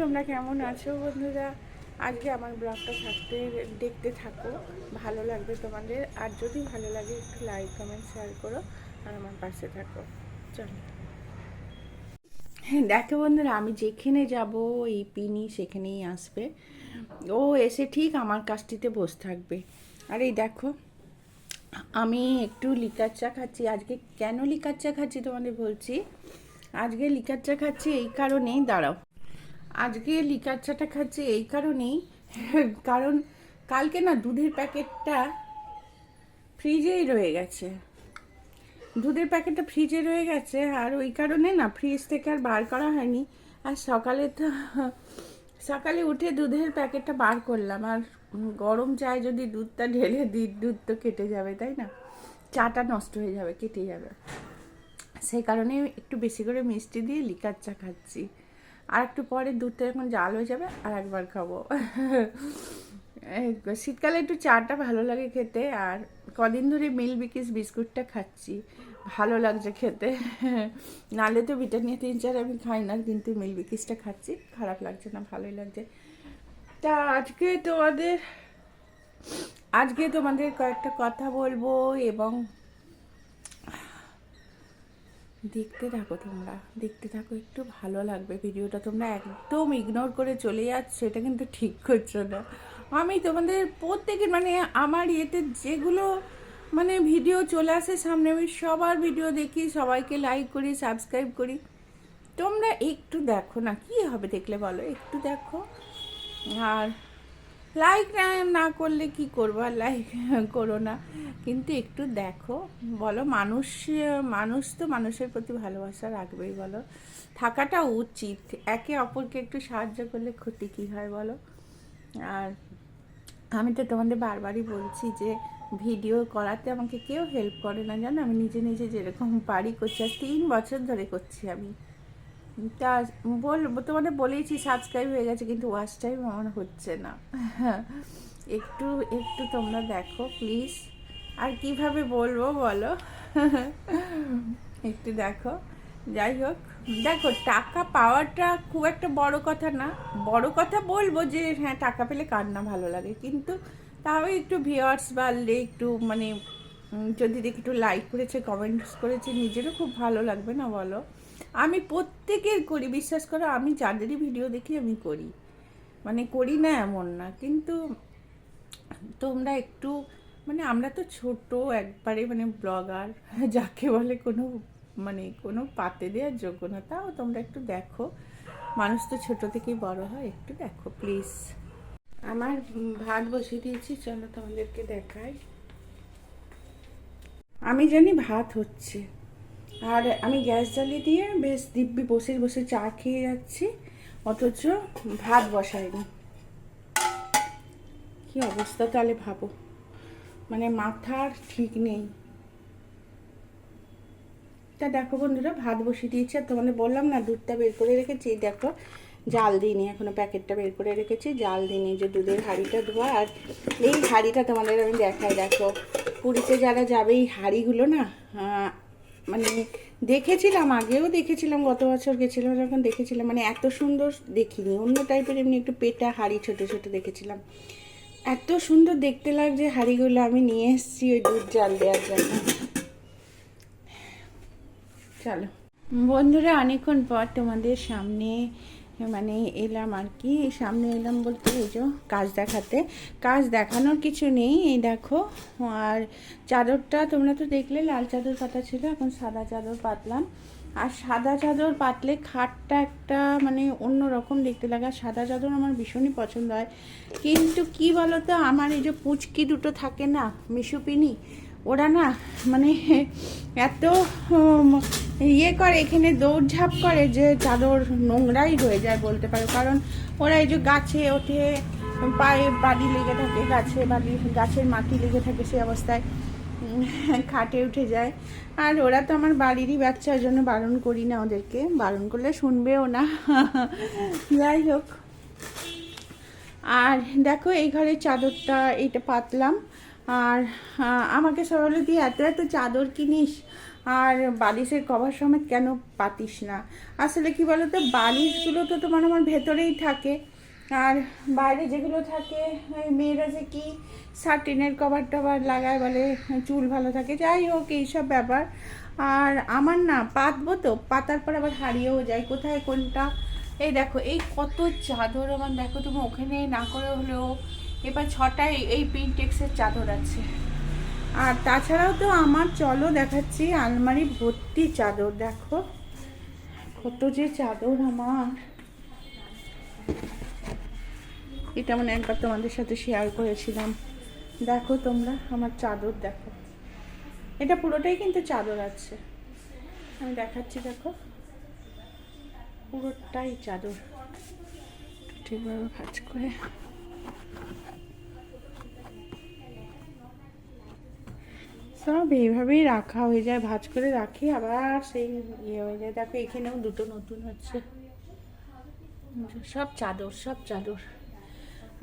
তোমরা কেমন আছো বন্ধুরা? আজকে আমার ব্লগটা দেখতে থাকো, ভালো লাগবে তোমাদের। আর যদি ভালো লাগে একটু লাইক কমেন্ট শেয়ার করো আর আমার পাশে থাকো। চলো। হ্যাঁ দেখো বন্ধুরা, আমি যেখানে যাব এই পিনি সেখানেই আসবে। ও এসে ঠিক আমার কাছটিতে বসে থাকবে। আর এই দেখো, আমি একটু লিকার চা খাচ্ছি। আজকে কেন লিকার চা খাচ্ছি তোমাদের বলছি। আজকে লিকার চা খাচ্ছি এই কারণেই, দাঁড়াও। আজকে লিকার চাটা খাচ্ছি এই কারণেই, কারণ কালকে না দুধের প্যাকেটটা ফ্রিজেই রয়ে গেছে। দুধের প্যাকেটটা ফ্রিজে রয়ে গেছে, আর ওই কারণে না ফ্রিজ থেকে আর বার করা হয়নি। আর সকালে উঠে দুধের প্যাকেটটা বার করলাম। আর গরম চায় যদি দুধটা ঢেলে দিই, দুধ তো কেটে যাবে, তাই না? চাটা নষ্ট হয়ে যাবে, কেটে যাবে। সেই কারণে একটু বেশি করে মিষ্টি দিয়ে লিকার চা খাচ্ছি। আর একটু পরে দুধটা যখন জাল হয়ে যাবে আর একবার খাবো। শীতকালে একটু চাটা ভালো লাগে খেতে। আর কদিন ধরে মিল্ক বিস্কুটটা খাচ্ছি, ভালো লাগছে খেতে। নালে তো ব্রিটানিয়া 3-4 আমি খাই না, কিন্তু মিল্ক খাচ্ছি, খারাপ লাগছে না, ভালোই লাগছে। তা আজকে তোমাদের কয়েকটা কথা বলবো, এবং দেখতে থাকো, একটু ভালো লাগবে ভিডিওটা। তোমরা একদম ইগনোর করে চলে যাচ্ছ, এটা কিন্তু ঠিক করছো না। আমি তোমাদের প্রত্যেকের আমার ইয়েতে যেগুলো ভিডিও চলে আসে সামনে, আমি সবার ভিডিও দেখি, সবাইকে লাইক করি, সাবস্ক্রাইব করি। তোমরা একটু দেখো না, কি হবে দেখলে বলো, একটু দেখো। আর লাইক না করলে কি করবো, আর লাইক করো না, কিন্তু একটু দেখো। বলো, মানুষ তো মানুষের প্রতি ভালোবাসা রাখবেই, বলো, থাকাটা উচিত। একে অপরকে একটু সাহায্য করলে ক্ষতি কী হয় বলো। আর আমি তো তোমাদের বারবারই বলছি যে ভিডিও করাতে আমাকে কেউ হেল্প করে না, জানো। আমি নিজে নিজে যেরকম পারি করছি, আর 3 বছর ধরে করছি আমি। তা তোমাদের বলেইছি সাবস্ক্রাইব হয়ে গেছে, কিন্তু ওয়াচ টাইম আমার হচ্ছে না। একটু একটু তোমরা দেখো প্লিজ। আর কিভাবে বলবো বলো। একটু দেখো। যাই হোক, দেখো, টাকা পাওয়াটা খুব একটা বড় কথা না। বড় কথা বলবো যে হ্যাঁ, টাকা পেলে কার না ভালো লাগে, কিন্তু তাও একটু ভিউয়ার্স বাড়লে, একটু যদি দেখি একটু লাইক করেছে, কমেন্টস করেছে, নিজেরও খুব ভালো লাগবে না বলো। আমি প্রত্যেকের করি, বিশ্বাস করো, আমি যাদেরই ভিডিও দেখি আমি করি, করি না এমন না, কিন্তু তোমরা একটু আমরা তো ছোট একবারে ব্লগার, যাকে বলে কোনো পাতে দেওয়ার যোগ্য না। তাও তোমরা একটু দেখো, মানুষ তো ছোট থেকেই বড় হয়, একটু দেখো প্লিজ। আমার ভাত বসিয়ে দিয়েছি, চলো তোমাদেরকে দেখাই। আমি জানি ভাত হচ্ছে, আর আমি গ্যাস জ্বালিয়ে দিয়ে বেশ দিব্যি বসে বসে চা খেয়ে যাচ্ছি, অথচ ভাত বসাইনি। কি অবস্থা তাহলে ভাবো, মাথার ঠিক নেই। তা দেখো বন্ধুরা, ভাত বসিয়ে দিয়েছি, আর তোমাদের বললাম না দুধটা বের করে রেখেছি। দেখো, জাল দিইনি এখনো, প্যাকেটটা বের করে রেখেছি, জাল দিইনি। যে দুধের হাঁড়িটা ধোয়া, আর এই হাঁড়িটা তোমাদের আমি দেখাই। দেখো, পুরীতে যারা যাবে এই হাঁড়িগুলো না, দেখেছিলাম, আগেও দেখেছিলাম, গত বছর গেছিলাম যখন দেখেছিলাম, এত সুন্দর দেখিনি। অন্য টাইপের এমনি একটু পেটা হাঁড়ি ছোট ছোট দেখেছিলাম, এত সুন্দর দেখতে লাগছে হাঁড়িগুলো। আমি নিয়ে এসেছি ওই দুধ জাল দেওয়ার জন্য। চলো বন্ধুরা, অনেকক্ষণ পর তোমাদের সামনে এলাম আর কি। সামনে এলাম বলতে এই যে কাজ দেখানোর কিছু নেই, এই দেখো। আর চাদরটা তোমরা তো দেখলে, লাল চাদর পাতা ছিল, এখন সাদা চাদর পাতলাম। আর সাদা চাদর পাতলে খাটটা একটা অন্যরকম দেখতে লাগে। আর সাদা চাদর আমার ভীষণই পছন্দ হয়, কিন্তু কি বলতো, আমার এই যে পুচকি দুটো থাকে না, মিশুপিনি, ওরা না এত ইয়ে করে, এখানে দৌড়ঝাঁপ করে যে চাদর নোংরাই হয়ে যায় বলতে পারো। কারণ ওরা এই যে গাছে ওঠে, পায়ে বালি লেগে থাকে, গাছের মাটি লেগে থাকে, সেই অবস্থায় খাটে উঠে যায়। আর ওরা তো আমার বাড়িরই বাচ্চা, ওই জন্য বারণ করি না ওদেরকে, বারণ করলে শুনবেও না। যাই হোক, আর দেখো এই ঘরের চাদরটা এইটা পাতলাম। আর আমাকে সবাই দিয়ে এত চাদর কিনিস, আর বালিশের কভার সমেত কেন পাতিস না? আসলে কি বলতো, বালিশগুলো তো তোমার আমার ভেতরেই থাকে, আর বাইরে যেগুলো থাকে মেয়েরা যে কি সার্টিনের কভার টভার লাগায় বলে চুল ভালো থাকে, যাই হোক এইসব ব্যাপার। আর আমার না পাতবো তো, পাতার পর আবার হারিয়েও যায় কোথায় কোনটা। এই দেখো এই কত চাদর আমার, দেখো তুমি ওখানে না করে হলেও এবার 6টা এই প্রিন্টেক্সের চাদর আছে। আর তাছাড়াও তো আমার, চলো দেখাচ্ছি, আলমারি ভর্তি চাদর। দেখো কত যে চাদর আমার। এটা মানে একবার তোমাদের সাথে শেয়ার করেছিলাম। দেখো তোমরা আমার চাদর দেখো, এটা পুরোটাই কিন্তু চাদর আছে, আমি দেখাচ্ছি। দেখো পুরোটাই চাদর, ঠিকভাবে ভাঁজ করে। সব এইভাবেই রাখা হয়ে যায়, ভাঁজ করে রাখি আবার সেই ইয়ে হয়ে যায়। দেখো এখানেও দুটো নতুন হচ্ছে, সব চাদর, সব চাদর।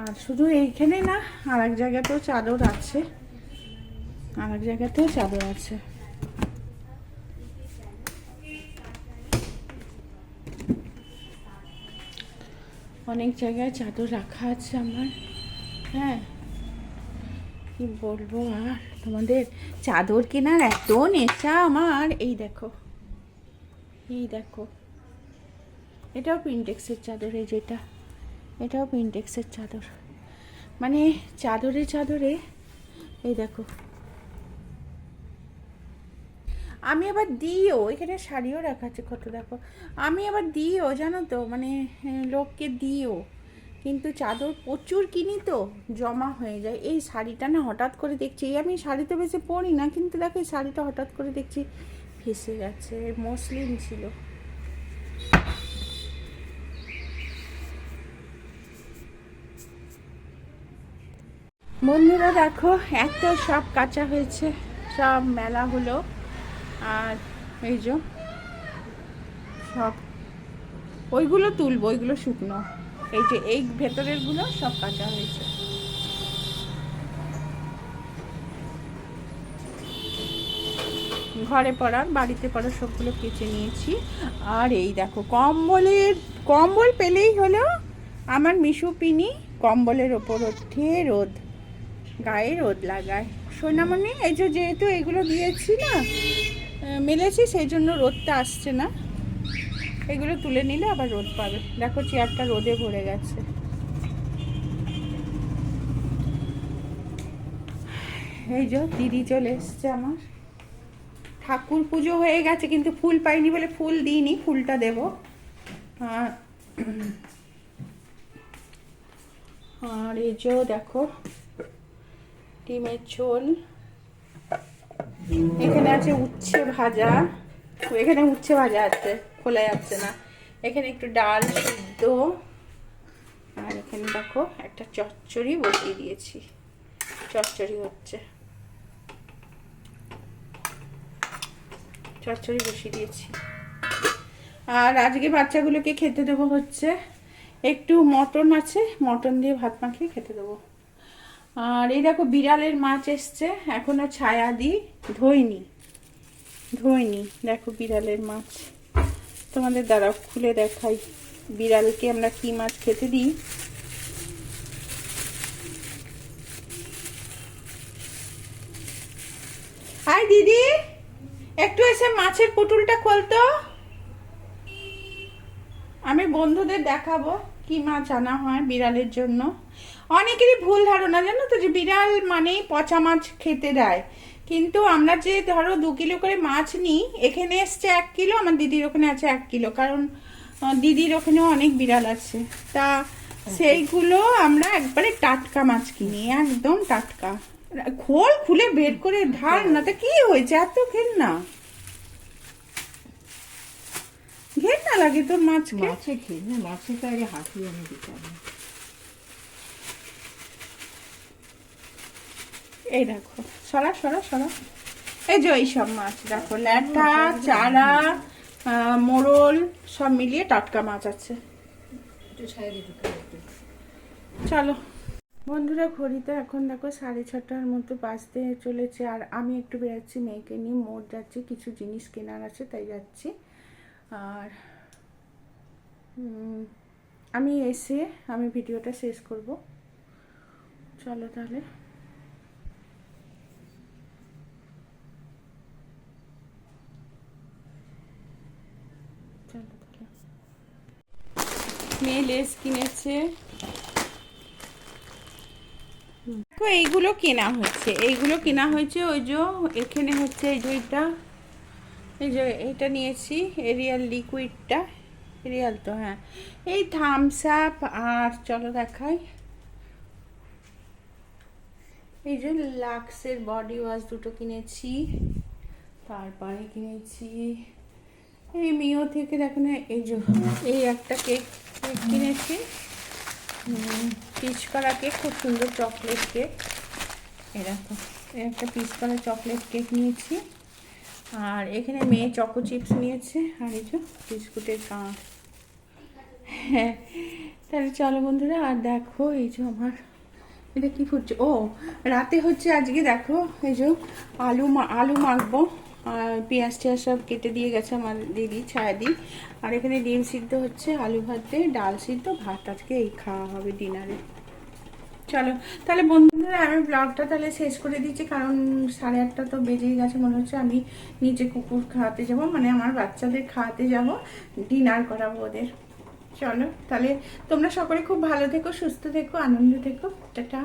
আর শুধু এইখানে না, আর এক জায়গাতেও চাদর আছে, আর এক জায়গাতেও চাদর আছে। অনেক জায়গায় চাদর রাখা আছে আমার। হ্যাঁ কি বলবো আর তোমাদের, চাদর কেনার এত নেশা আমার। এই দেখো, এই দেখো, এটাও প্রিন্টেক্সের চাদর, এই যেটা এটাও প্রিন্টেক্সের চাদর। মানে চাদরে চাদরে, এই দেখো। আমি আবার দিও, এখানে শাড়িও রাখা আছে কত, দেখো। আমি আবার দিও জানো তো, মানে লোককে দিও, কিন্তু চাদর প্রচুর কিনি তো জমা হয়ে যায়। এই শাড়িটা না হঠাৎ করে দেখছি, আমি শাড়িতে বেশি পরি না, কিন্তু দেখো এই শাড়িটা হঠাৎ করে দেখছি ফেসে গেছে, মসলিন ছিল। বন্ধুরা দেখো, এত সব কাঁচা হয়েছে, সব মেলা হলো। আর এই যে সব ওইগুলো তুলবো, ওইগুলো শুকনো। এই যে এই ভেতরের গুলো সব কাঁচা হয়েছে। ঘরে পড়ার, বাড়িতে পড়ার সবগুলো কেচে নিয়েছি। আর এই দেখো কম্বল পেলেই হলো আমার মিশু পিনি কম্বলের ওপর ওঠে রোদ, গায়ে রোদ লাগায়। সোনামণি এই যে যেহেতু এগুলো দিয়েছি না, মেলেছি, সেই জন্য রোদটা আসছে না। এগুলো তুলে নিলে আবার রোদ পাবে। দেখো চেয়ারটা রোদে ভরে গেছে। এই যে দিদি চলে এসছে আমার। ঠাকুর পুজো হয়ে গেছে কিন্তু ফুল পাইনি বলে ফুল দিইনি, ফুলটা দেব। আর এই যে দেখো ডিমের ঝোল, এখানে আছে উচ্ছে ভাজা, এখানে উচ্ছে ভাজা আছে, খোলা যাচ্ছে না। এখানে একটু ডাল সিদ্ধ, আর এখানে দেখো একটা চচ্চড়ি বসিয়ে দিয়েছি, চচ্চড়ি হচ্ছে, চচ্চড়ি বসিয়ে দিয়েছি। আর আজকে বাচ্চাগুলোকে খেতে দেবো হচ্ছে একটু মটন আছে, মটন দিয়ে ভাত মাখিয়ে খেতে দেবো। আর এই দেখো বিড়ালের মাছ এসছে, এখনো ছায়া দিই, ধোইনি। দেখো বিড়ালের মাছ, তোমাদের দ্বারা খুলে দেখাই বিড়ালকে আমরা কি মাছ খেতে দিই। হাই দিদি, একটু এসে মাছের পুটুলটা খোলতো, আমি বন্ধুদের দেখাবো কি মাছ আনা হয় বিড়ালের জন্য। অনেকেরই ভুল ধারণা জানো তো, যে বিড়াল মানেই পচা মাছ খেতে দেয়, কিন্তু আমরা যে ধরো 2 কিলো করে মাছ নিই, এখানে এসছে 1 কিলো, আমার দিদির ওখানে আছে 1 কিলো, কারণ দিদির ওখানেও অনেক বিড়াল আছে। তা সেইগুলো আমরা একবারে টাটকা মাছ কিনি, একদম টাটকা। খোল খুলে বের করে ঢাল না, তা কি হয়েছে, এত ঘেন না, ঘেন্না লাগে তো মাছ, মাছে ঘেন্না, মাছে তো আগে হাঁটি আমি দিতে হবে। এই দেখো সরা সরা সরা, এই যে এইসব মাছ দেখো, ল্যাঠা, চারা, মোরল সব মিলিয়ে টাটকা মাছ আছে। চলো বন্ধুরা ঘড়িতে এখন দেখো 6:30টার মতো বাজতে চলেছে, আর আমি একটু বেরাচ্ছি মেয়েকে নিয়ে, মোড় যাচ্ছি, কিছু জিনিস কেনার আছে তাই যাচ্ছি। আর আমি এসে আমি ভিডিওটা শেষ করব। চলো তাহলে। চলো তাহলে। মেয়ে লেস কিনেছে, তো এইগুলো কেনা হয়েছে ওই যে এখানে হচ্ছে এই যে এইটা নিয়েছি, এরিয়াল লিকুইডটা, এরিয়াল তো হ্যাঁ, এই থামস আপ, আর চলো দেখাই, এই যে লাক্সের বডি ওয়াশ দুটো কিনেছি, তারপরে কিনেছি এই মিও থেকে দেখো না, এই যে এই একটা কেক কিনেছি, পিচ করা কেক, খুব সুন্দর চকলেট কেক, এরকম একটা পিচ করা চকলেট কেক নিয়েছি। আর এখানে মেয়ে চকো চিপস নিয়েছে, আর এই যে বিস্কুটের কাঁচ। হ্যাঁ, তাহলে চলো বন্ধুরা, আর দেখো এই যে আমার এটা কি ফুটছে, ও রাতে হচ্ছে আজকে দেখো এই যে আলু মাখবো, আর পেঁয়াজ টিয়াজ সব কেটে দিয়ে গেছে আমার দিদি, ছায়াদি। আর এখানে ডিম সিদ্ধ হচ্ছে, আলু ভাতে, ডাল সিদ্ধ, ভাত, আজকে এই খাওয়া হবে ডিনারে। চলো তাহলে বন্ধুরা, আমি ব্লগটা তাহলে শেষ করে দিচ্ছি, কারণ 8:30 তো বেজেই গেছে মনে হচ্ছে। আমি নিচে কুকুর খাওয়াতে যাব, মানে আমার বাচ্চাদের খাওয়াতে যাব, ডিনার করাবো ওদের। চলো তাহলে, তোমরা সকলে খুব ভালো থেকো, সুস্থ থেকো, আনন্দ থেকো, টাটা।